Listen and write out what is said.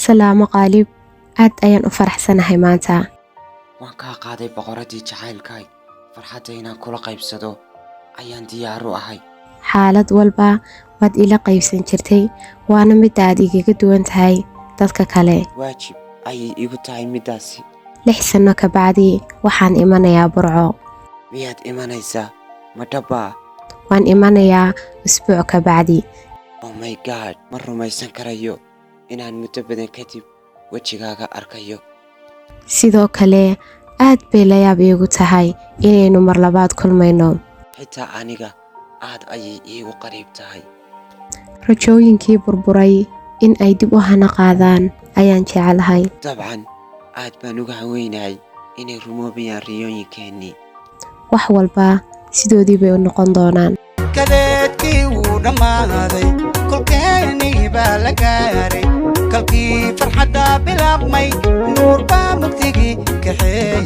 salaamo qaalib, aad ayaan u faraxsanahay maanta. waan kaa qaaday boqoradii jacaylkay farxadda inaan kula qaybsado ayaan diyaar u ahay. Xaalad walba waad ila qaybsan jirtay, waana mid aad igaga duwan tahay dadka kale. waajib ayay igu tahay middaasi. 6 sano ka bacdi waxaan imanayaa Burco. miyaad imanaysaa ma dhabbaa? Waan imanayaa usbuuc ka bacdi. oh my god, ma rumaysan karayo inaan muddo badan kadib wejigaaga arkayo. Sidoo kale aad bay la yaab iigu tahay inaynu mar labaad kulmayno. xitaa aniga aad ayay iigu qariib tahay. Rajooyinkii burburay in ay dib u hana qaadaan ayaan jecelahay. dabcan aad baan uga haweynahay inay rumoobayaan riyooyinkeennii. Wax walba sidoodii bay u noqon doonaan. kadeedkii wuu dhammaaday kolkeenii baa la gaaray kalkii farxadda bilaabmay nuur baa mugdigii kaxee